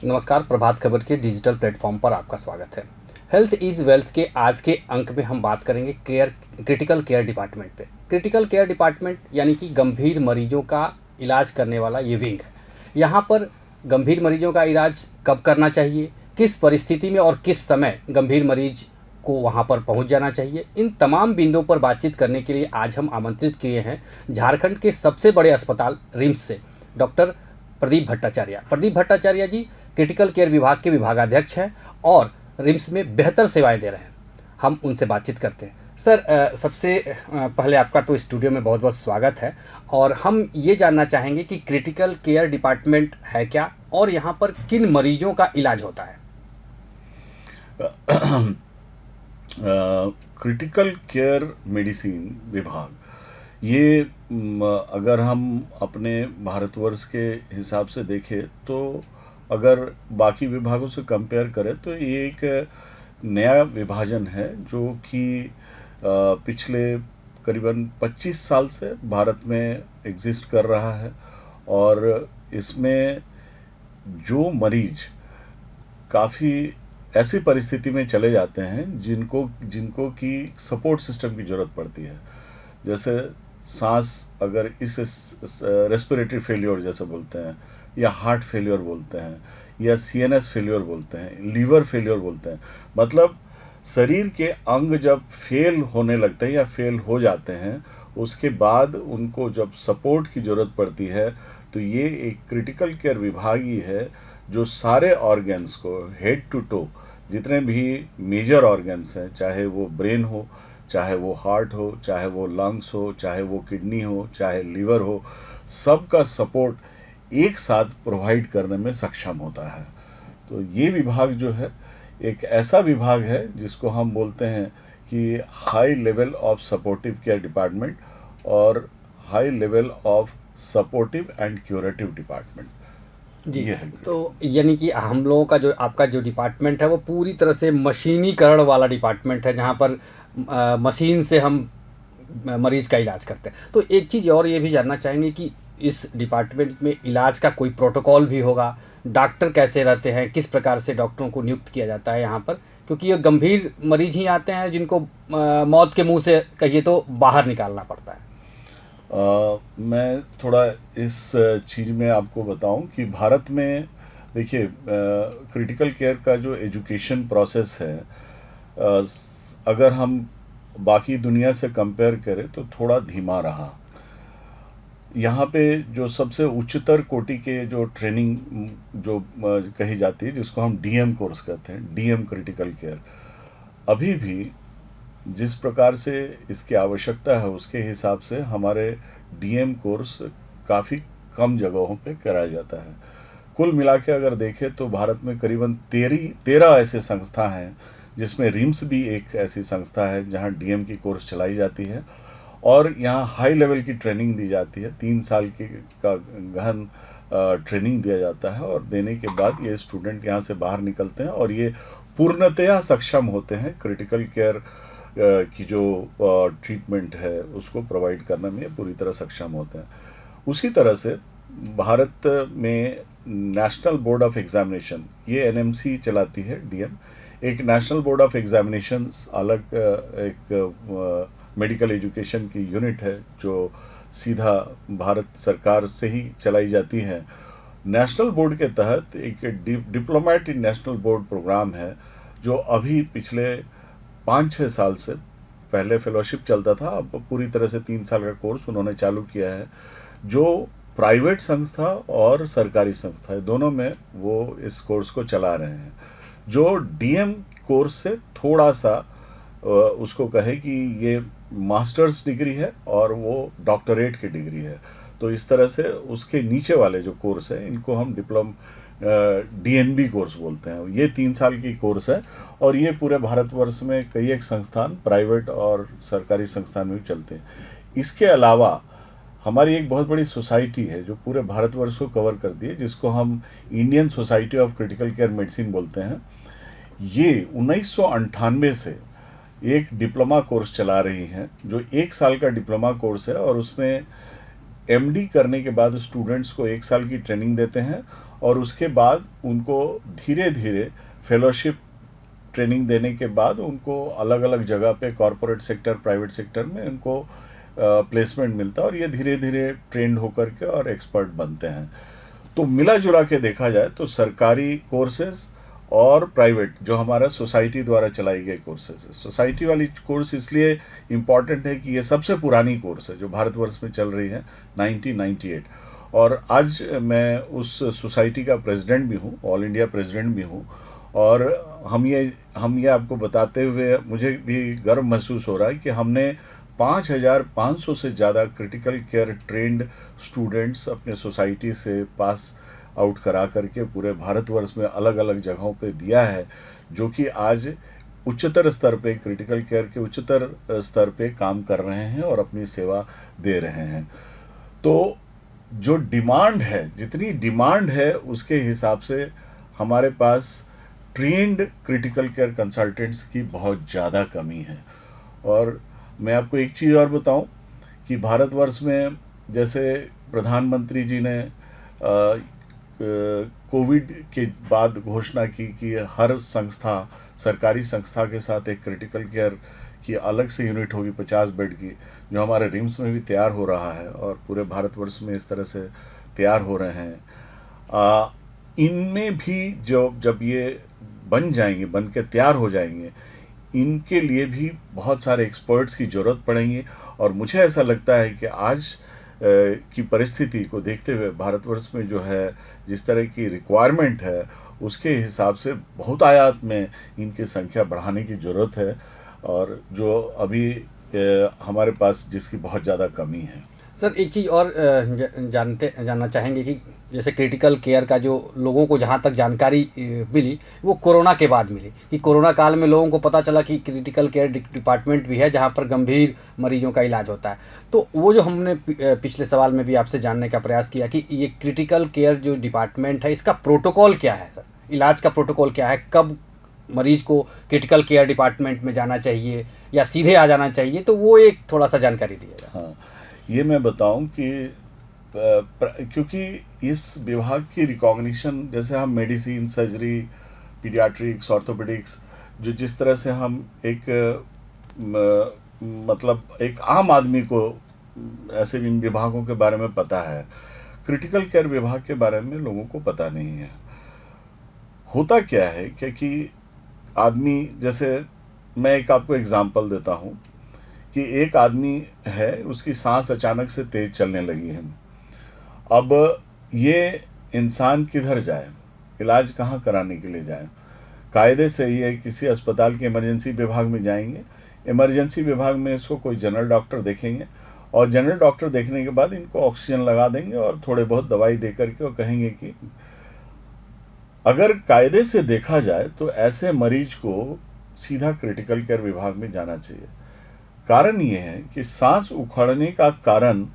नमस्कार, प्रभात खबर के digital platform पर आपका स्वागत है। हेल्थ इज़ वेल्थ के आज के अंक में हम बात करेंगे क्रिटिकल केयर डिपार्टमेंट पे। क्रिटिकल केयर डिपार्टमेंट यानी कि गंभीर मरीजों का इलाज करने वाला ये विंग है। यहाँ पर गंभीर मरीजों का इलाज कब करना चाहिए, किस परिस्थिति में और किस समय गंभीर मरीज को वहाँ पर पहुँच जाना चाहिए, इन तमाम बिंदुओं पर बातचीत करने के लिए आज हम आमंत्रित किए हैं झारखंड के सबसे बड़े अस्पताल रिम्स से डॉक्टर प्रदीप भट्टाचार्य। प्रदीप भट्टाचार्य जी क्रिटिकल केयर विभाग के विभागाध्यक्ष हैं और रिम्स में बेहतर सेवाएं दे रहे हैं। हम उनसे बातचीत करते हैं। सर, सबसे पहले आपका तो स्टूडियो में बहुत बहुत स्वागत है और हम ये जानना चाहेंगे कि क्रिटिकल केयर डिपार्टमेंट है क्या और यहाँ पर किन मरीजों का इलाज होता है। क्रिटिकल केयर मेडिसिन विभाग ये अगर हम अपने भारतवर्ष के हिसाब से देखें तो अगर बाकी विभागों से कंपेयर करें तो ये एक नया विभाजन है जो कि पिछले करीबन 25 साल से भारत में एग्जिस्ट कर रहा है। और इसमें जो मरीज काफ़ी ऐसी परिस्थिति में चले जाते हैं जिनको कि सपोर्ट सिस्टम की ज़रूरत पड़ती है, जैसे सांस अगर इस रेस्पिरेटरी फेलियर जैसे बोलते हैं, या हार्ट फेलियर बोलते हैं, या सीएनएस फेलियर बोलते हैं, लीवर फेलियर बोलते हैं, मतलब शरीर के अंग जब फेल होने लगते हैं या फेल हो जाते हैं उसके बाद उनको जब सपोर्ट की ज़रूरत पड़ती है तो ये एक क्रिटिकल केयर विभाग ही है जो सारे ऑर्गन्स को हेड टू टो जितने भी मेजर ऑर्गन्स हैं, चाहे वो ब्रेन हो, चाहे वो हार्ट हो, चाहे वो लंग्स हो, चाहे वो किडनी हो, चाहे लीवर हो, सबका सपोर्ट एक साथ प्रोवाइड करने में सक्षम होता है। तो ये विभाग जो है एक ऐसा विभाग है जिसको हम बोलते हैं कि high level of supportive care department और high level of supportive and curative department जी, तो यानी कि हम लोगों का जो आपका जो डिपार्टमेंट है वो पूरी तरह से मशीनीकरण वाला डिपार्टमेंट है जहाँ पर मशीन से हम मरीज़ का इलाज करते हैं। तो एक चीज़ और ये भी जानना चाहेंगे कि इस डिपार्टमेंट में इलाज का कोई प्रोटोकॉल भी होगा, डॉक्टर कैसे रहते हैं, किस प्रकार से डॉक्टरों को नियुक्त किया जाता है यहाँ पर, क्योंकि ये गंभीर मरीज ही आते हैं जिनको मौत के मुंह से कहिए तो बाहर निकालना पड़ता है। मैं थोड़ा इस चीज़ में आपको बताऊं कि भारत में देखिए क्रिटिकल केयर का जो एजुकेशन प्रोसेस है अगर हम बाकी दुनिया से कंपेयर करें तो थोड़ा धीमा रहा। यहाँ पे जो सबसे उच्चतर कोटि के जो ट्रेनिंग जो कही जाती है जिसको हम डीएम कोर्स कहते हैं, डीएम क्रिटिकल केयर, अभी भी जिस प्रकार से इसकी आवश्यकता है उसके हिसाब से हमारे डीएम कोर्स काफ़ी कम जगहों पे कराया जाता है। कुल मिला के अगर देखें तो भारत में करीबन 13 ऐसे संस्था हैं जिसमें रिम्स भी एक ऐसी संस्था है जहां डीएम की कोर्स चलाई जाती है और यहाँ हाई लेवल की ट्रेनिंग दी जाती है। 3 साल की का गहन ट्रेनिंग दिया जाता है और देने के बाद ये स्टूडेंट यहाँ से बाहर निकलते हैं और ये पूर्णतया सक्षम होते हैं क्रिटिकल केयर की जो ट्रीटमेंट है उसको प्रोवाइड करने में पूरी तरह सक्षम होते हैं। उसी तरह से भारत में नेशनल बोर्ड ऑफ एग्जामिनेशन, ये एनएमसी चलाती है डीएम, एक नेशनल बोर्ड ऑफ एग्जामिनेशंस अलग एक मेडिकल एजुकेशन की यूनिट है जो सीधा भारत सरकार से ही चलाई जाती है। नेशनल बोर्ड के तहत एक डिप्लोमेट इन नेशनल बोर्ड प्रोग्राम है जो अभी पिछले 5-6 साल से, पहले फेलोशिप चलता था, अब पूरी तरह से 3 साल का कोर्स उन्होंने चालू किया है जो प्राइवेट संस्था और सरकारी संस्था है दोनों में वो इस कोर्स को चला रहे हैं, जो डीएम कोर्स से थोड़ा सा उसको कहे कि ये मास्टर्स डिग्री है और वो डॉक्टरेट की डिग्री है। तो इस तरह से उसके नीचे वाले जो कोर्स है इनको हम डीएनबी कोर्स बोलते हैं। ये 3 साल की कोर्स है और ये पूरे भारतवर्ष में कई एक संस्थान प्राइवेट और सरकारी संस्थान में भी चलते हैं। इसके अलावा हमारी एक बहुत बड़ी सोसाइटी है जो पूरे भारतवर्ष को कवर करती है जिसको हम Indian society of critical care medicine बोलते हैं। ये 1998 से एक डिप्लोमा कोर्स चला रही है जो 1 साल का डिप्लोमा कोर्स है और उसमें एमडी करने के बाद स्टूडेंट्स को 1 साल की ट्रेनिंग देते हैं और उसके बाद उनको धीरे धीरे फेलोशिप ट्रेनिंग देने के बाद उनको अलग अलग जगह पे कॉरपोरेट सेक्टर, प्राइवेट सेक्टर में उनको प्लेसमेंट मिलता है और ये धीरे धीरे ट्रेंड होकर के और एक्सपर्ट बनते हैं। तो मिला जुला के देखा जाए तो सरकारी कोर्सेज और प्राइवेट जो हमारा सोसाइटी द्वारा चलाई गई कोर्सेज है, सोसाइटी वाली कोर्स इसलिए इम्पॉर्टेंट है कि ये सबसे पुरानी कोर्स है जो भारतवर्ष में चल रही है 1998, और आज मैं उस सोसाइटी का प्रेसिडेंट भी हूँ, ऑल इंडिया प्रेसिडेंट भी हूँ। और हम ये आपको बताते हुए मुझे भी गर्व महसूस हो रहा है कि हमने 5,500 से ज़्यादा क्रिटिकल केयर ट्रेंड स्टूडेंट्स अपने सोसाइटी से पास आउट करा करके पूरे भारतवर्ष में अलग अलग जगहों पे दिया है, जो कि आज उच्चतर स्तर पे, क्रिटिकल केयर के उच्चतर स्तर पे काम कर रहे हैं और अपनी सेवा दे रहे हैं। तो जो डिमांड है, जितनी डिमांड है उसके हिसाब से हमारे पास ट्रेंड क्रिटिकल केयर कंसल्टेंट्स की बहुत ज़्यादा कमी है। और मैं आपको एक चीज़ और बताऊं कि भारतवर्ष में जैसे प्रधानमंत्री जी ने कोविड के बाद घोषणा की कि हर संस्था, सरकारी संस्था के साथ एक क्रिटिकल केयर की अलग से यूनिट होगी 50 बेड की, जो हमारे रिम्स में भी तैयार हो रहा है और पूरे भारतवर्ष में इस तरह से तैयार हो रहे हैं। इनमें भी जब ये बन जाएंगे, बन के तैयार हो जाएंगे, इनके लिए भी बहुत सारे एक्सपर्ट्स की ज़रूरत पड़ेंगी। और मुझे ऐसा लगता है कि आज की परिस्थिति को देखते हुए भारतवर्ष में जो है जिस तरह की रिक्वायरमेंट है उसके हिसाब से बहुत आयात में इनकी संख्या बढ़ाने की ज़रूरत है, और जो अभी हमारे पास जिसकी बहुत ज़्यादा कमी है। सर एक चीज़ और जानना चाहेंगे कि जैसे क्रिटिकल केयर का जो लोगों को जहाँ तक जानकारी मिली वो कोरोना के बाद मिली, कि कोरोना काल में लोगों को पता चला कि क्रिटिकल केयर डिपार्टमेंट भी है जहाँ पर गंभीर मरीजों का इलाज होता है। तो वो जो हमने पिछले सवाल में भी आपसे जानने का प्रयास किया कि ये क्रिटिकल केयर जो डिपार्टमेंट है इसका प्रोटोकॉल क्या है सर, इलाज का प्रोटोकॉल क्या है, कब मरीज को क्रिटिकल केयर डिपार्टमेंट में जाना चाहिए या सीधे आ जाना चाहिए, तो वो एक थोड़ा सा जानकारी दीजिएगा। हाँ, ये मैं बताऊं कि क्योंकि इस विभाग की रिकॉग्निशन, जैसे हम मेडिसिन, सर्जरी, पीडियाट्रिक्स, ऑर्थोपेडिक्स, जो जिस तरह से हम एक मतलब एक आम आदमी को ऐसे इन विभागों के बारे में पता है, क्रिटिकल केयर विभाग के बारे में लोगों को पता नहीं है। होता क्या है क्योंकि आदमी, जैसे मैं एक आपको एग्जांपल देता हूँ कि एक आदमी है, उसकी सांस अचानक से तेज चलने लगी है। अब ये इंसान किधर जाए, इलाज कहाँ कराने के लिए जाए? कायदे से ये किसी अस्पताल के इमरजेंसी विभाग में जाएंगे, इमरजेंसी विभाग में इसको कोई जनरल डॉक्टर देखेंगे और जनरल डॉक्टर देखने के बाद इनको ऑक्सीजन लगा देंगे और थोड़े बहुत दवाई दे करके और कहेंगे कि अगर कायदे से देखा जाए तो ऐसे मरीज को सीधा क्रिटिकल केयर विभाग में जाना चाहिए। कारण ये है कि सांस उखड़ने का कारण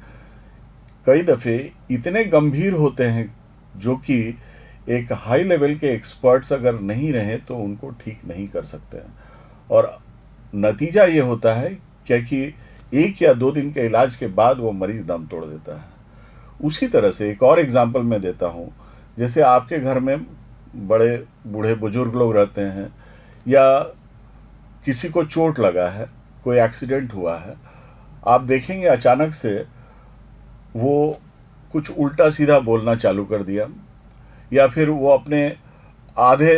कई दफ़े इतने गंभीर होते हैं जो कि एक हाई लेवल के एक्सपर्ट्स अगर नहीं रहे तो उनको ठीक नहीं कर सकते हैं, और नतीजा ये होता है क्योंकि 1 या 2 दिन के इलाज के बाद वो मरीज दम तोड़ देता है। उसी तरह से एक और एग्जांपल मैं देता हूँ, जैसे आपके घर में बड़े बूढ़े बुजुर्ग लोग रहते हैं या किसी को चोट लगा है, कोई एक्सीडेंट हुआ है, आप देखेंगे अचानक से वो कुछ उल्टा सीधा बोलना चालू कर दिया, या फिर वो अपने आधे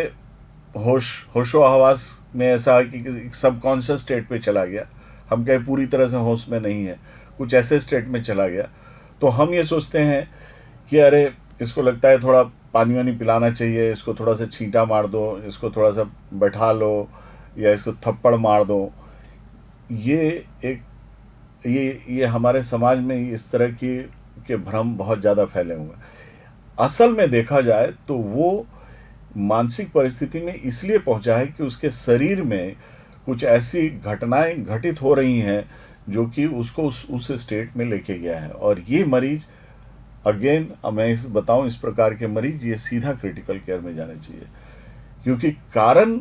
होशो हवास में ऐसा कि सबकॉन्शियस स्टेट पे चला गया, हम कहें पूरी तरह से होश में नहीं है, कुछ ऐसे स्टेट में चला गया, तो हम ये सोचते हैं कि अरे इसको लगता है थोड़ा पानी वानी पिलाना चाहिए, इसको थोड़ा सा छींटा मार दो, इसको थोड़ा सा बैठा लो या इसको थप्पड़ मार दो। ये हमारे समाज में इस तरह के भ्रम बहुत ज़्यादा फैले हुए हैं। असल में देखा जाए तो वो मानसिक परिस्थिति में इसलिए पहुंचा है कि उसके शरीर में कुछ ऐसी घटनाएं घटित हो रही हैं जो कि उसको उस स्टेट में लेके गया है, और ये मरीज अगेन मैं बताऊं, इस प्रकार के मरीज ये सीधा क्रिटिकल केयर में जाने चाहिए, क्योंकि कारण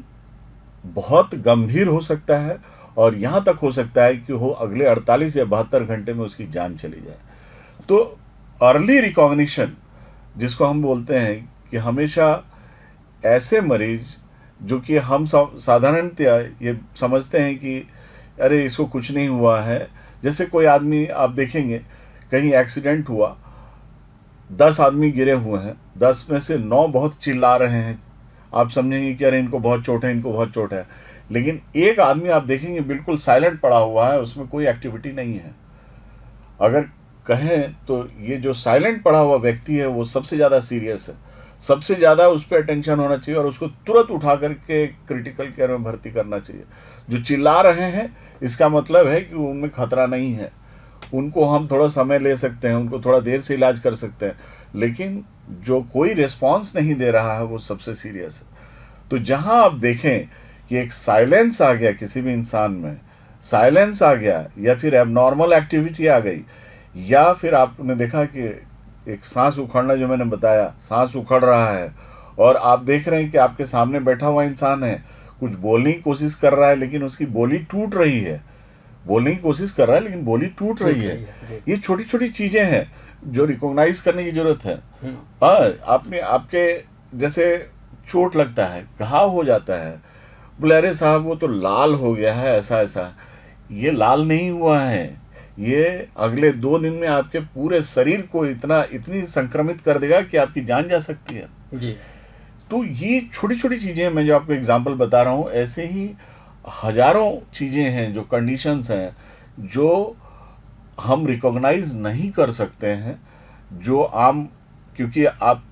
बहुत गंभीर हो सकता है और यहाँ तक हो सकता है कि वो अगले 48 या 72 घंटे में उसकी जान चली जाए। तो अर्ली रिकॉग्निशन जिसको हम बोलते हैं कि हमेशा ऐसे मरीज जो कि हम साधारणतया ये समझते हैं कि अरे इसको कुछ नहीं हुआ है, जैसे कोई आदमी आप देखेंगे कहीं एक्सीडेंट हुआ, 10 आदमी गिरे हुए हैं, 10 में से 9 बहुत चिल्ला रहे हैं, आप समझेंगे कि अरे इनको बहुत चोट है, इनको बहुत चोट है, लेकिन एक आदमी आप देखेंगे बिल्कुल साइलेंट पड़ा हुआ है, उसमें कोई एक्टिविटी नहीं है। अगर कहें तो ये जो साइलेंट पड़ा हुआ व्यक्ति है वो सबसे ज़्यादा सीरियस है, सबसे ज़्यादा उस पर अटेंशन होना चाहिए और उसको तुरंत उठा करके क्रिटिकल केयर में भर्ती करना चाहिए। जो चिल्ला रहे हैं इसका मतलब है कि उनमें खतरा नहीं है, उनको हम थोड़ा समय ले सकते हैं, उनको थोड़ा देर से इलाज कर सकते हैं, लेकिन जो कोई रिस्पॉन्स नहीं दे रहा है वो सबसे सीरियस है। तो जहाँ आप देखें कि एक साइलेंस आ गया किसी भी इंसान में, साइलेंस आ गया या फिर एबनॉर्मल एक्टिविटी आ गई, या फिर आपने देखा कि एक सांस उखड़ना, जो मैंने बताया सांस उखड़ रहा है और आप देख रहे हैं कि आपके सामने बैठा हुआ इंसान है, कुछ बोलने की कोशिश कर रहा है लेकिन उसकी बोली टूट रही है, बोलने की कोशिश कर रहा है लेकिन बोली टूट रही है। ये छोटी छोटी चीजें हैं जो रिकॉग्नाइज करने की जरूरत है। हाँ, आपने आपके जैसे चोट लगता है, घाव हो जाता है, बोले अरे साहब वो तो लाल हो गया है, ऐसा ऐसा, ये लाल नहीं हुआ है, ये अगले 2 दिन में आपके पूरे शरीर को इतनी संक्रमित कर देगा कि आपकी जान जा सकती है जी। तो ये छोटी छोटी चीज़ें मैं जो आपको एग्जांपल बता रहा हूँ, ऐसे ही हजारों चीज़ें हैं जो कंडीशंस हैं जो हम रिकॉग्नाइज नहीं कर सकते हैं, जो आम, क्योंकि आप,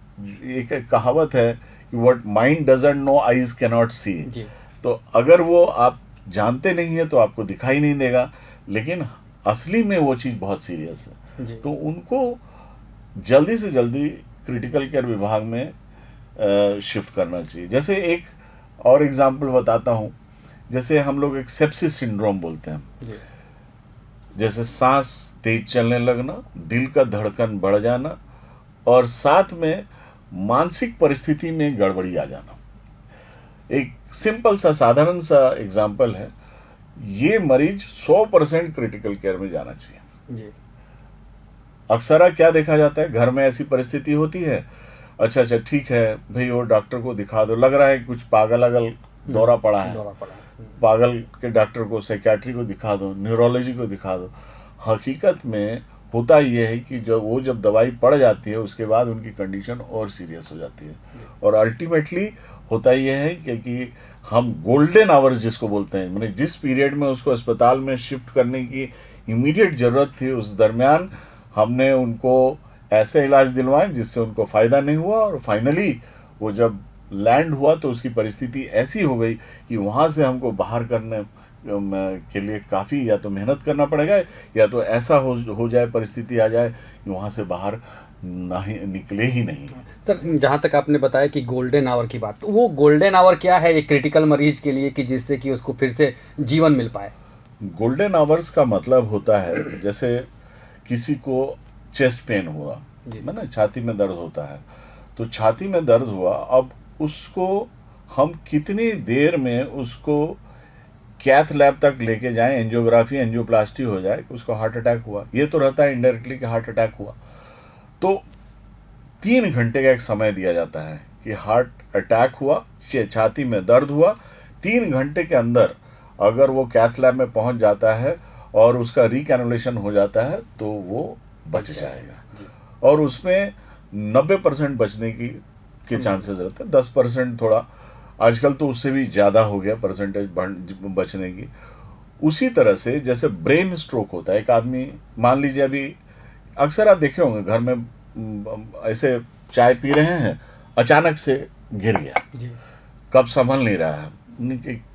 एक कहावत है कि what mind doesn't know eyes can not see. तो अगर वो आप जानते नहीं है तो आपको दिखाई नहीं देगा, लेकिन असली में वो चीज़ बहुत सीरियस है। तो उनको जल्दी से जल्दी क्रिटिकल केयर विभाग में शिफ्ट करना चाहिए। जैसे एक और एग्जांपल बताता हूँ, जैसे हम लोग एक सेप्सिस सिंड्रोम बोलते हैं, जैसे सांस तेज चलने लगना, दिल का धड़कन बढ़ जाना और साथ में मानसिक परिस्थिति में गड़बड़ी आ जाना। एक सिंपल सा साधारण सा एग्जांपल है, ये मरीज 100% क्रिटिकल केयर में जाना चाहिए जी। अक्सर क्या देखा जाता है, घर में ऐसी परिस्थिति होती है, अच्छा ठीक है भाई वो डॉक्टर को दिखा दो, लग रहा है कुछ पागल दौरा पड़ा है, पागल के डॉक्टर को, साइकियाट्री को दिखा दो, न्यूरोलॉजी को दिखा दो। हकीकत में होता ये है कि जब दवाई पड़ जाती है उसके बाद उनकी कंडीशन और सीरियस हो जाती है और अल्टीमेटली होता ये है कि हम गोल्डन आवर्स जिसको बोलते हैं, मैंने जिस पीरियड में उसको अस्पताल में शिफ्ट करने की इमीडिएट ज़रूरत थी, उस दरमियान हमने उनको ऐसे इलाज दिलवाए जिससे उनको फ़ायदा नहीं हुआ और फाइनली वो जब लैंड हुआ तो उसकी परिस्थिति ऐसी हो गई कि वहाँ से हमको बाहर करने के लिए काफ़ी या तो मेहनत करना पड़ेगा या तो ऐसा हो जाए, परिस्थिति आ जाए कि वहाँ से बाहर निकले ही नहीं। सर, जहाँ तक आपने बताया कि गोल्डन आवर की बात, तो वो गोल्डन आवर क्या है एक क्रिटिकल मरीज के लिए कि जिससे कि उसको फिर से जीवन मिल पाए? गोल्डन आवर्स का मतलब होता है जैसे किसी को चेस्ट पेन हुआ है ना, छाती में दर्द होता है, तो छाती में दर्द हुआ, अब उसको हम कितनी देर में उसको कैथ लैब तक लेके जाएं, एंजियोग्राफी एंजियोप्लास्टी हो जाए, उसको हार्ट अटैक हुआ, ये तो रहता है इनडायरेक्टली कि हार्ट अटैक हुआ, तो 3 घंटे का एक समय दिया जाता है कि हार्ट अटैक हुआ, छाती में दर्द हुआ, 3 घंटे के अंदर अगर वो कैथ लैब में पहुंच जाता है और उसका रिकैनुलेशन हो जाता है तो वो बच जाएगा और उसमें 90% बचने के चांसेस रहते हैं, 10% थोड़ा, आजकल तो उससे भी ज़्यादा हो गया परसेंटेज बचने की। उसी तरह से जैसे ब्रेन स्ट्रोक होता है, एक आदमी मान लीजिए, अभी अक्सर आप देखे होंगे घर में ऐसे चाय पी रहे हैं, अचानक से गिर गया, कब संभल नहीं रहा है,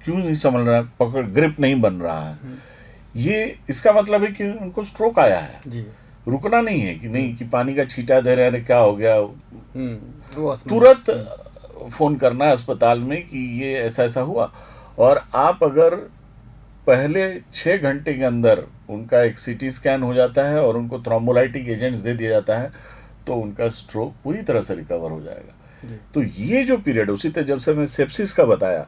क्यों नहीं संभल रहा है, पकड़ ग्रिप नहीं बन रहा है, ये इसका मतलब है कि उनको स्ट्रोक आया है जी। रुकना नहीं है कि नहीं कि पानी का छींटा दे रहे हैं, क्या हो गया, तुरंत फ़ोन करना है अस्पताल में कि ये ऐसा ऐसा हुआ। और आप अगर पहले 6 घंटे के अंदर उनका एक सीटी स्कैन हो जाता है और उनको थ्रोम्बोलाइटिक एजेंट्स दे दिया जाता है तो उनका स्ट्रोक पूरी तरह से रिकवर हो जाएगा। तो ये जो पीरियड, उसी तरह जब से मैं सेप्सिस का बताया,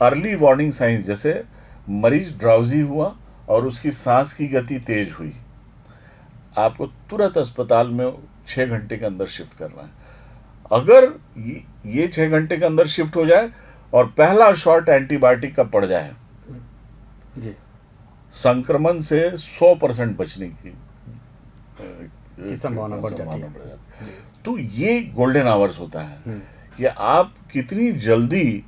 अर्ली वार्निंग साइंस, जैसे मरीज ड्राउजी हुआ और उसकी सांस की गति तेज हुई, आपको तुरंत अस्पताल में 6 घंटे के अंदर शिफ्ट करना है। अगर ये 6 घंटे के अंदर शिफ्ट हो जाए और पहला शॉट एंटीबायोटिक का पड़ जाए, जी, संक्रमण से 100% बचने की संभावना बढ़ जाती संभावना है। बढ़ जाती है। तो ये गोल्डन आवर्स होता है कि आप कितनी जल्दी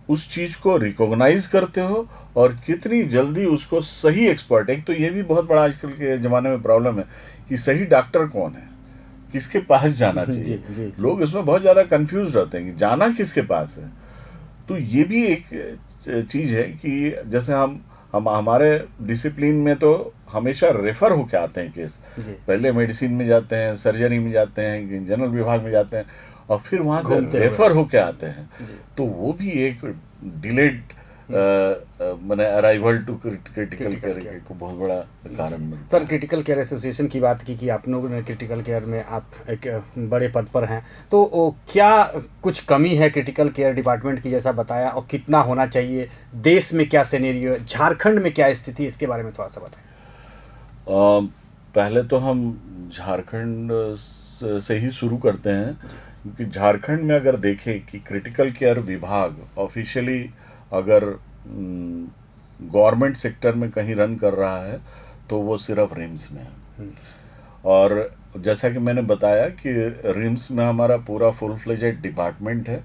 उस चीज को रिकॉग्नाइज करते हो और कितनी जल्दी उसको सही एक्सपर्ट, एक तो ये भी बहुत बड़ा आजकल के ज़माने में प्रॉब्लम है कि सही डॉक्टर कौन है, किसके पास जाना जी, चाहिए। जी, जी। लोग इसमें बहुत ज़्यादा कंफ्यूज रहते हैं कि जाना किसके पास है। तो ये भी एक चीज़ है कि जैसे हम हमारे डिसिप्लिन में तो हमेशा रेफर होके आते हैं केस, जी। पहले मेडिसिन में जाते हैं, सर्जरी में जाते हैं, जनरल विभाग में जाते हैं और फिर वहाँ से घूमते हुए। रेफर होके आते हैं। जी। तो वो भी एक डिलेड मैंने arrival to critical Critical care care। को बहुत बड़ा कारण बनता सर, क्रिटिकल केयर एसोसिएशन की बात की कि आप लोगों ने क्रिटिकल केयर में आप एक बड़े पद पर हैं, तो क्या कुछ कमी है क्रिटिकल केयर डिपार्टमेंट की जैसा बताया, और कितना होना चाहिए? देश में क्या सिनेरियो है, झारखंड में क्या स्थिति, इसके बारे में थोड़ा सा बताएं। पहले तो हम झारखंड से ही शुरू करते हैं, क्योंकि झारखंड में अगर देखें कि क्रिटिकल केयर विभाग ऑफिशियली अगर गवर्नमेंट सेक्टर में कहीं रन कर रहा है तो वो सिर्फ रिम्स में है। और जैसा कि मैंने बताया कि रिम्स में हमारा पूरा फुल फ्लेजेड डिपार्टमेंट है,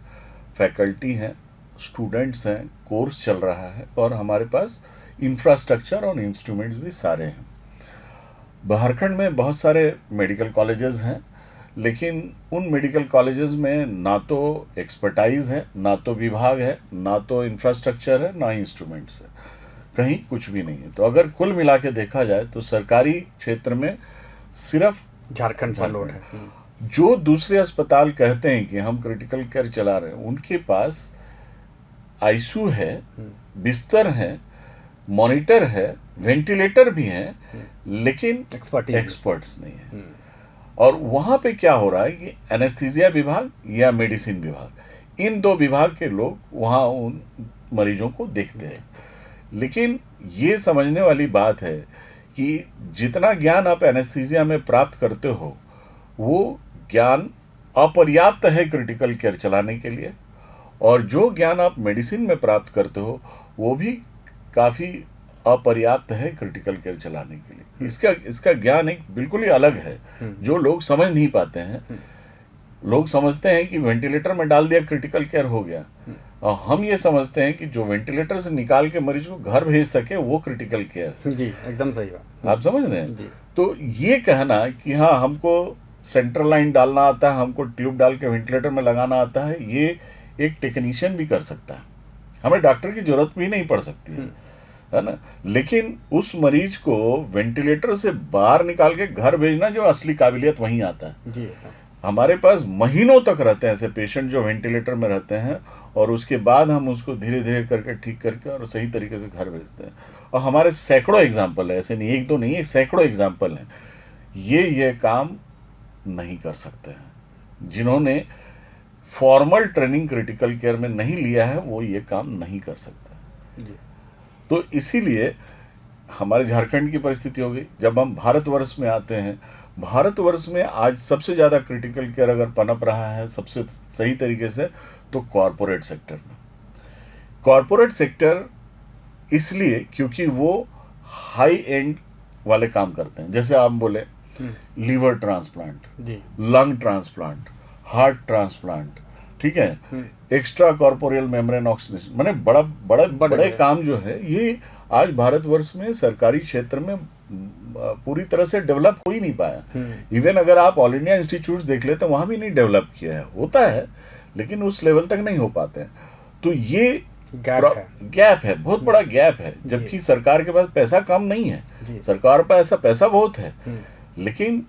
फैकल्टी हैं, स्टूडेंट्स हैं, कोर्स चल रहा है और हमारे पास इंफ्रास्ट्रक्चर और इंस्ट्रूमेंट्स भी सारे हैं। झारखंड में बहुत सारे मेडिकल कॉलेजेस हैं, लेकिन उन मेडिकल कॉलेजेस में ना तो एक्सपर्टाइज है, ना तो विभाग है, ना तो इंफ्रास्ट्रक्चर है, ना इंस्ट्रूमेंट्स है, कहीं कुछ भी नहीं है। तो अगर कुल मिला के देखा जाए तो सरकारी क्षेत्र में सिर्फ झारखंड पर लोड है। जो दूसरे अस्पताल कहते हैं कि हम क्रिटिकल केयर चला रहे हैं, उनके पास आईसीयू है, बिस्तर है, मॉनिटर है, वेंटिलेटर भी हैं, लेकिन एक्सपर्ट्स नहीं है। और वहाँ पे क्या हो रहा है कि एनेस्थीसिया विभाग या मेडिसिन विभाग, इन दो विभाग के लोग वहाँ उन मरीजों को देखते हैं। लेकिन ये समझने वाली बात है कि जितना ज्ञान आप एनेस्थीसिया में प्राप्त करते हो वो ज्ञान अपर्याप्त है क्रिटिकल केयर चलाने के लिए, और जो ज्ञान आप मेडिसिन में प्राप्त करते हो वो भी काफ़ी अपर्याप्त है क्रिटिकल केयर चलाने के लिए। इसका ज्ञान एक बिल्कुल ही अलग है जो लोग समझ नहीं पाते हैं। लोग समझते हैं कि वेंटिलेटर में डाल दिया क्रिटिकल केयर हो गया, और हम ये समझते हैं कि जो वेंटिलेटर से निकाल के मरीज को घर भेज सके वो क्रिटिकल केयर। जी, एकदम सही बात। आप समझ रहे हैं? जी। तो ये कहना कि हाँ हमको सेंट्रल लाइन डालना आता है, हमको ट्यूब डाल के वेंटिलेटर में लगाना आता है, ये एक टेक्नीशियन भी कर सकता है, हमें डॉक्टर की जरूरत भी नहीं पड़ सकती है ना। लेकिन उस मरीज को वेंटिलेटर से बाहर निकाल के घर भेजना, जो असली काबिलियत वहीं आता है। जी। हमारे पास महीनों तक रहते हैं ऐसे पेशेंट जो वेंटिलेटर में रहते हैं, और उसके बाद हम उसको धीरे धीरे करके ठीक करके और सही तरीके से घर भेजते हैं। और हमारे सैकड़ों एग्जाम्पल है, ऐसे नहीं एक दो नहीं है, सैकड़ों एग्जाम्पल हैं। ये काम नहीं कर सकते हैं, जिन्होंने फॉर्मल ट्रेनिंग क्रिटिकल केयर में नहीं लिया है वो ये काम नहीं कर सकते। जी। तो इसीलिए हमारे झारखंड की परिस्थिति हो गई। जब हम भारतवर्ष में आते हैं, भारतवर्ष में आज सबसे ज़्यादा क्रिटिकल केयर अगर पनप रहा है सबसे सही तरीके से तो कॉरपोरेट सेक्टर में। कॉरपोरेट सेक्टर इसलिए क्योंकि वो हाई एंड वाले काम करते हैं, जैसे आप बोले लीवर ट्रांसप्लांट, जी। लंग ट्रांसप्लांट, हार्ट ट्रांसप्लांट, ठीक है, एक्स्ट्रा कॉर्पोरियल मेम्ब्रेन ऑक्सीजनेशन, माने बड़े काम जो है ये आज भारतवर्ष में सरकारी क्षेत्र में पूरी तरह से डेवलप हो ही नहीं पाया। इवन अगर आप ऑल इंडिया इंस्टीट्यूट्स देख ले तो वहां भी नहीं डेवलप किया है, होता है लेकिन उस लेवल तक नहीं हो पाते हैं। तो ये गैप है, बहुत बड़ा गैप है, जबकि सरकार के पास पैसा कम नहीं है, सरकार पर ऐसा पैसा बहुत है। लेकिन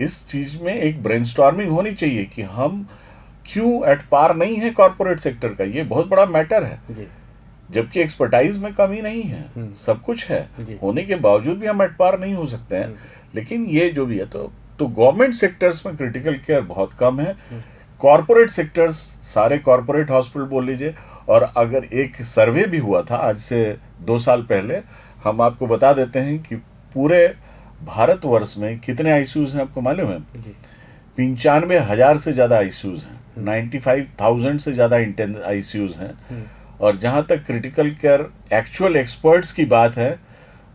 इस चीज में एक ब्रेनस्टॉर्मिंग होनी चाहिए कि हम क्यों एट पार नहीं है कॉर्पोरेट सेक्टर का, ये बहुत बड़ा मैटर है। जबकि एक्सपर्टाइज में कमी नहीं है, सब कुछ है, होने के बावजूद भी हम एट पार नहीं हो सकते हैं। लेकिन ये जो भी है तो गवर्नमेंट सेक्टर्स में क्रिटिकल केयर बहुत कम है। कॉर्पोरेट सेक्टर्स, सारे कॉर्पोरेट हॉस्पिटल बोल लीजिए, और अगर एक सर्वे भी हुआ था आज से 2 साल पहले, हम आपको बता देते हैं कि पूरे भारतवर्ष में कितने आईसीयूज हैं आपको मालूम है? 95,000 से ज़्यादा आईसीयूज हैं, 95,000 से ज़्यादा इंटेंस आईसीयूज हैं। और जहाँ तक क्रिटिकल केयर एक्चुअल एक्सपर्ट्स की बात है,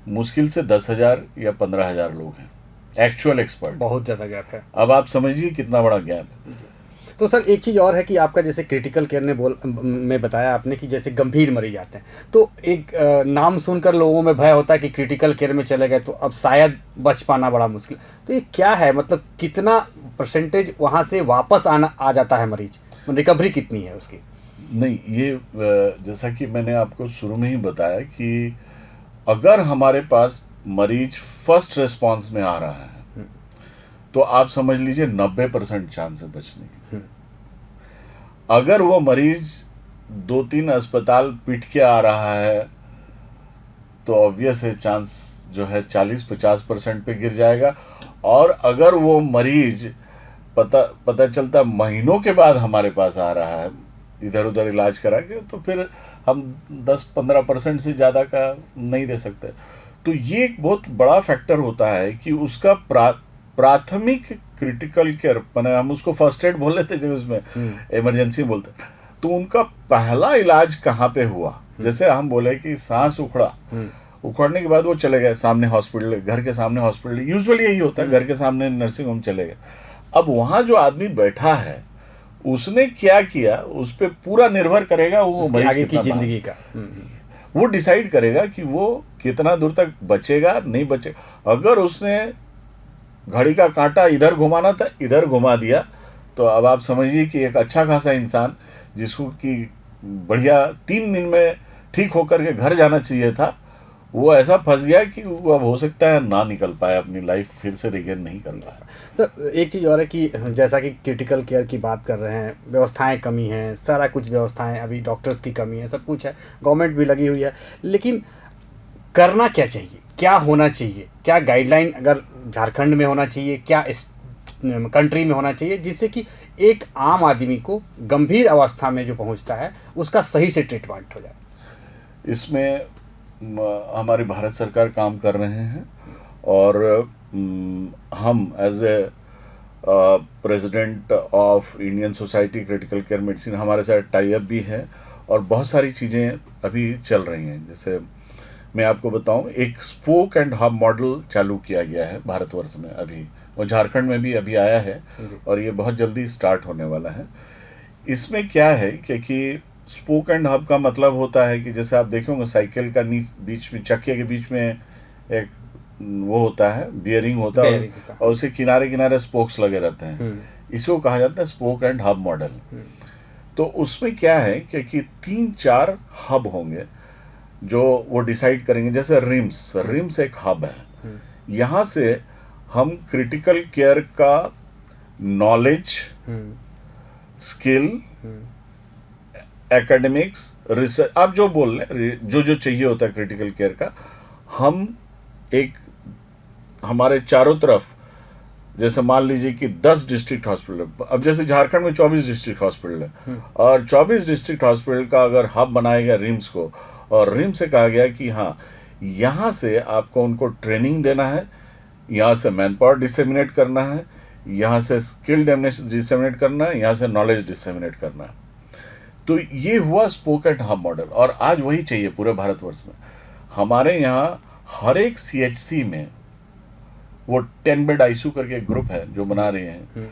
मुश्किल से 10,000 या 15,000 लोग हैं एक्चुअल एक्सपर्ट। बहुत ज़्यादा गैप है। अब आप समझिए कितना बड़ा गैप है। तो सर एक चीज़ और है कि आपका जैसे क्रिटिकल केयर ने में बताया आपने कि जैसे गंभीर मरीज आते हैं, तो एक नाम सुनकर लोगों में भय होता है कि क्रिटिकल केयर में चले गए तो अब शायद बच पाना बड़ा मुश्किल। तो ये क्या है, मतलब कितना परसेंटेज वहाँ से वापस आ जाता है मरीज, रिकवरी कितनी है उसकी? नहीं, ये जैसा कि मैंने आपको शुरू में ही बताया कि अगर हमारे पास मरीज फर्स्ट रिस्पॉन्स में आ रहा है तो आप समझ लीजिए 90% चांस है बचने की। अगर वो मरीज 2-3 अस्पताल पीट के आ रहा है तो ऑब्वियस है चांस जो है 40-50% पे गिर जाएगा। और अगर वो मरीज पता चलता महीनों के बाद हमारे पास आ रहा है इधर उधर इलाज करा के, तो फिर हम 10-15% से ज़्यादा का नहीं दे सकते। तो ये एक बहुत बड़ा फैक्टर होता है कि उसका प्राथमिक क्रिटिकल केयर, मैंने हम उसको फर्स्ट एड बोल लेते थे, उसमें इमरजेंसी बोलते, तो उनका पहला इलाज कहाँ पे हुआ। जैसे हम बोले कि सांस उखड़ने के बाद वो चले गए सामने हॉस्पिटल, घर के सामने हॉस्पिटल, यूजुअली यही होता है, घर के सामने नर्सिंग होम चले गए। अब वहाँ जो आदमी बैठा है उसने क्या किया उस पर पूरा निर्भर करेगा वो मरीज आगे की जिंदगी का। वो डिसाइड करेगा कि वो कितना दूर तक बचेगा नहीं बचेगा। अगर उसने घड़ी का कांटा इधर घुमाना था इधर घुमा दिया, तो अब आप समझिए कि एक अच्छा खासा इंसान जिसको कि बढ़िया 3 दिन में ठीक होकर के घर जाना चाहिए था, वो ऐसा फंस गया कि वो अब हो सकता है ना निकल पाए, अपनी लाइफ फिर से रिगेन नहीं कर पाया। सर एक चीज़ और है कि जैसा कि क्रिटिकल केयर की बात कर रहे हैं, व्यवस्थाएं कमी हैं, सारा कुछ व्यवस्थाएं, अभी डॉक्टर्स की कमी है, सब कुछ है, गवर्नमेंट भी लगी हुई है, लेकिन करना क्या चाहिए, क्या होना चाहिए, क्या गाइडलाइन अगर झारखंड में होना चाहिए, क्या इस कंट्री में होना चाहिए, जिससे कि एक आम आदमी को गंभीर अवस्था में जो पहुंचता है उसका सही से ट्रीटमेंट हो जाए? इसमें हमारी भारत सरकार काम कर रहे हैं और हम as a president of Indian society critical care medicine, हमारे साथ टाई अप भी है और बहुत सारी चीज़ें अभी चल रही हैं। जैसे मैं आपको बताऊं, एक स्पोक एंड हब मॉडल चालू किया गया है भारतवर्ष में अभी, और झारखंड में भी अभी आया है और ये बहुत जल्दी स्टार्ट होने वाला है। इसमें क्या है कि स्पोक एंड हब का मतलब होता है कि जैसे आप देखेंगे साइकिल का बीच में, चक्के के बीच में एक वो होता है, बियरिंग होता है और उसके किनारे किनारे स्पोक्स लगे रहते हैं, इसको कहा जाता है स्पोक एंड हब मॉडल। तो उसमें क्या है कि 3-4 हब होंगे जो वो डिसाइड करेंगे। जैसे रिम्स एक हब है, यहाँ से हम क्रिटिकल केयर का नॉलेज, स्किल, एकेडमिक्स, रिसर्च, आप जो बोल रहे हैं, जो चाहिए होता है क्रिटिकल केयर का, हम एक हमारे चारों तरफ, जैसे मान लीजिए कि 10 डिस्ट्रिक्ट हॉस्पिटल, अब जैसे झारखंड में 24 डिस्ट्रिक्ट हॉस्पिटल है और 24 डिस्ट्रिक्ट हॉस्पिटल का अगर हब बनाया गया रिम्स को, और रिम्स से कहा गया कि हाँ यहाँ से आपको उनको ट्रेनिंग देना है, यहाँ से मैन पावर डिसेमिनेट करना है, यहाँ से स्किल डिसेमिनेट करना है, यहाँ से नॉलेज डिसेमिनेट करना है। तो ये हुआ स्पोक एंड हब मॉडल और आज वही चाहिए पूरे भारतवर्ष में। हमारे यहाँ हर एक CHC में वो 10 बेड आईसीयू करके एक ग्रुप है जो बना रहे हैं,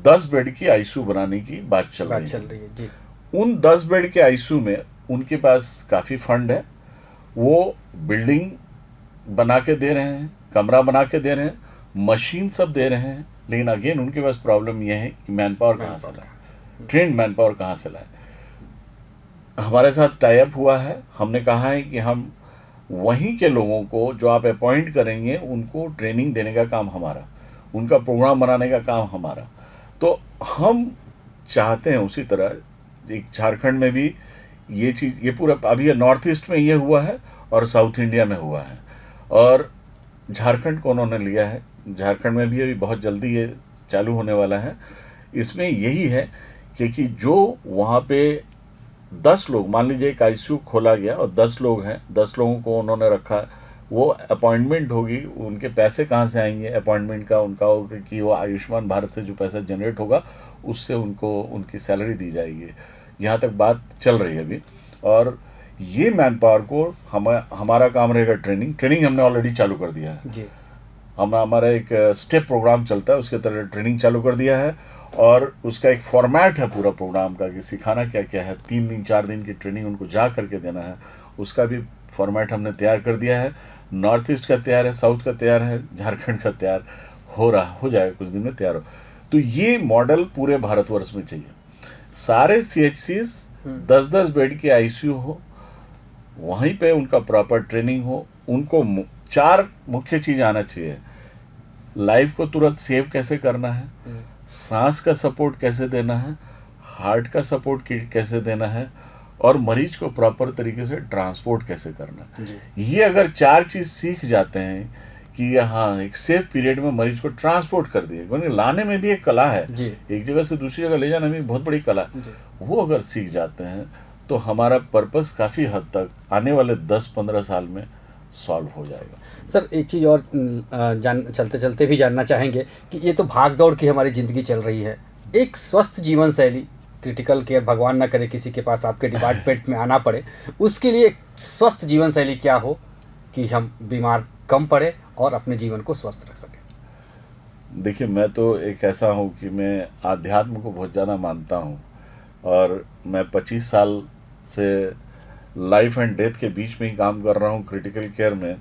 10 बेड की आईसीयू बनाने की बात चल रही है जी। उन 10 बेड के आईसीयू में उनके पास काफ़ी फंड है, वो बिल्डिंग बना के दे रहे हैं, कमरा बना के दे रहे हैं, मशीन सब दे रहे हैं, लेकिन अगेन उनके पास प्रॉब्लम यह है कि मैन पावर कहाँ से लाए, ट्रेंड मैन पावर कहाँ से लाए। हमारे साथ टाई अप हुआ है, हमने कहा है कि हम वहीं के लोगों को जो आप अपॉइंट करेंगे उनको ट्रेनिंग देने का काम हमारा, उनका प्रोग्राम बनाने का काम हमारा। तो हम चाहते हैं उसी तरह एक झारखंड में भी ये चीज़, ये पूरा अभी नॉर्थ ईस्ट में ये हुआ है और साउथ इंडिया में हुआ है और झारखंड को उन्होंने लिया है। झारखंड में भी अभी बहुत जल्दी ये चालू होने वाला है। इसमें यही है कि जो वहाँ पे 10 लोग, मान लीजिए एक आईसीयू खोला गया और 10 लोग हैं, 10 लोगों को उन्होंने रखा वो अपॉइंटमेंट होगी, उनके पैसे कहाँ से आएंगे अपॉइंटमेंट का, उनका होगा कि वो आयुष्मान भारत से जो पैसा जनरेट होगा उससे उनको उनकी सैलरी दी जाएगी। यहाँ तक बात चल रही है अभी। और ये मैन पावर को हमारा काम रहेगा ट्रेनिंग हमने ऑलरेडी चालू कर दिया है जी। हमारा एक स्टेप प्रोग्राम चलता है, उसके तरह ट्रेनिंग चालू कर दिया है और उसका एक फॉर्मेट है पूरा प्रोग्राम का कि सिखाना क्या क्या है। 3 दिन 4 दिन की ट्रेनिंग उनको जा करके देना है, उसका भी फॉर्मेट हमने तैयार कर दिया है। नॉर्थ ईस्ट का तैयार है, साउथ का तैयार है, झारखंड का तैयार हो जाएगा, कुछ दिन में तैयार हो। तो ये मॉडल पूरे भारतवर्ष में चाहिए। सारे CHCs 10-10 बेड की ICU हो, वहीं पे उनका प्रॉपर ट्रेनिंग हो। उनको 4 मुख्य चीज़ आना चाहिए। लाइफ को तुरंत सेव कैसे करना है, सांस का सपोर्ट कैसे देना है, हार्ट का सपोर्ट कैसे देना है, और मरीज को प्रॉपर तरीके से ट्रांसपोर्ट कैसे करना है। ये अगर 4 चीज़ सीख जाते हैं कि हाँ एक सेफ पीरियड में मरीज को ट्रांसपोर्ट कर दिए, क्योंकि लाने में भी एक कला है, एक जगह से दूसरी जगह ले जाने में बहुत बड़ी कला है, वो अगर सीख जाते हैं तो हमारा पर्पस काफ़ी हद तक आने वाले 10-15 साल में सॉल्व हो जाएगा। सर एक चीज़ और चलते चलते भी जानना चाहेंगे कि ये तो भाग दौड़ की हमारी ज़िंदगी चल रही है, एक स्वस्थ जीवन शैली, क्रिटिकल केयर भगवान ना करे किसी के पास आपके डिपार्टमेंट में आना पड़े, उसके लिए एक स्वस्थ जीवन शैली क्या हो कि हम बीमार कम पड़े और अपने जीवन को स्वस्थ रख सकें? देखिए, मैं तो एक ऐसा हूँ कि मैं आध्यात्म को बहुत ज़्यादा मानता हूँ और मैं 25 साल से लाइफ एंड डेथ के बीच में ही काम कर रहा हूँ क्रिटिकल केयर में।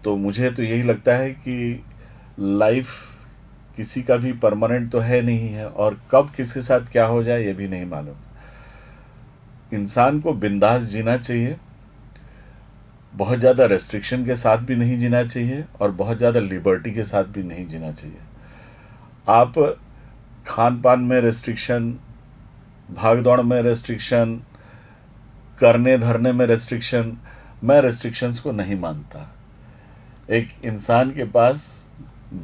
तो मुझे तो यही लगता है कि लाइफ किसी का भी परमानेंट तो है नहीं है और कब किसके साथ क्या हो जाए ये भी नहीं मालूम। इंसान को बिंदास जीना चाहिए, बहुत ज़्यादा रेस्ट्रिक्शन के साथ भी नहीं जीना चाहिए और बहुत ज़्यादा लिबर्टी के साथ भी नहीं जीना चाहिए। आप खान पान में रेस्ट्रिक्शन, भाग दौड़ में रेस्ट्रिक्शन, करने धरने में रेस्ट्रिक्शन, मैं रेस्ट्रिक्शंस को नहीं मानता। एक इंसान के पास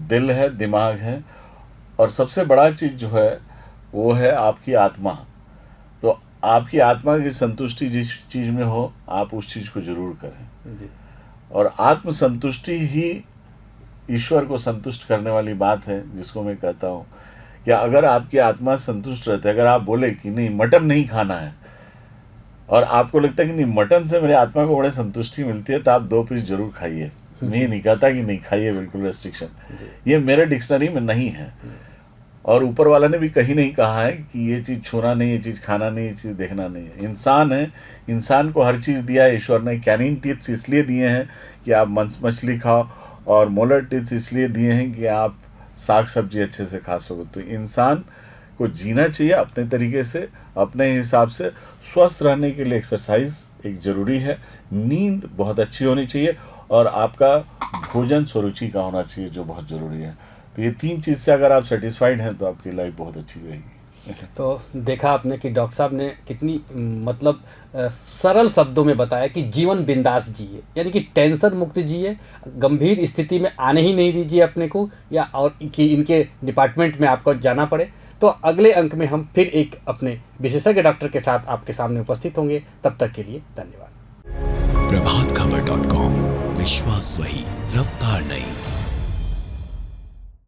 दिल है, दिमाग है और सबसे बड़ा चीज़ जो है वो है आपकी आत्मा। तो आपकी आत्मा की संतुष्टि जिस चीज़ में हो आप उस चीज़ को ज़रूर करें जी। और आत्म संतुष्टि ही ईश्वर को संतुष्ट करने वाली बात है, जिसको मैं कहता हूँ कि अगर आपकी आत्मा संतुष्ट रहती है, अगर आप बोले कि नहीं मटन नहीं खाना है और आपको लगता है कि नहीं मटन से मेरे आत्मा को बड़े संतुष्टि मिलती है, तो आप 2 पीस जरूर खाइए। मैं नहीं कहता कि नहीं खाइए बिल्कुल रेस्ट्रिक्शन, ये मेरे डिक्शनरी में नहीं है और ऊपर वाला ने भी कहीं नहीं कहा है कि ये चीज़ छूना नहीं, ये चीज़ खाना नहीं, ये चीज़ देखना नहीं है। इंसान है, इंसान को हर चीज़ दिया है ईश्वर ने। कैनिन टीथ्स इसलिए दिए हैं कि आप मांस मछली खाओ और मोलर टीथ्स इसलिए दिए हैं कि आप साग सब्जी अच्छे से खा सको। तो इंसान को जीना चाहिए अपने तरीके से, अपने हिसाब से। स्वस्थ रहने के लिए एक्सरसाइज एक ज़रूरी है, नींद बहुत अच्छी होनी चाहिए और आपका भोजन स्वरुचि का होना चाहिए, जो बहुत ज़रूरी है। तो ये 3 चीज़ से अगर आप सेटिस्फाइड हैं तो आपकी लाइफ बहुत अच्छी रहेगी। तो देखा आपने कि डॉक्टर साहब ने कितनी मतलब सरल शब्दों में बताया कि जीवन बिंदास जिए, यानी कि टेंशन मुक्त जिए, गंभीर स्थिति में आने ही नहीं दीजिए अपने को, या और कि इनके डिपार्टमेंट में आपको जाना पड़े। तो अगले अंक में हम फिर एक अपने विशेषज्ञ डॉक्टर के साथ आपके सामने उपस्थित होंगे। तब तक के लिए धन्यवाद। प्रभातखबर.com, विश्वास वही, रफ्तार नहीं।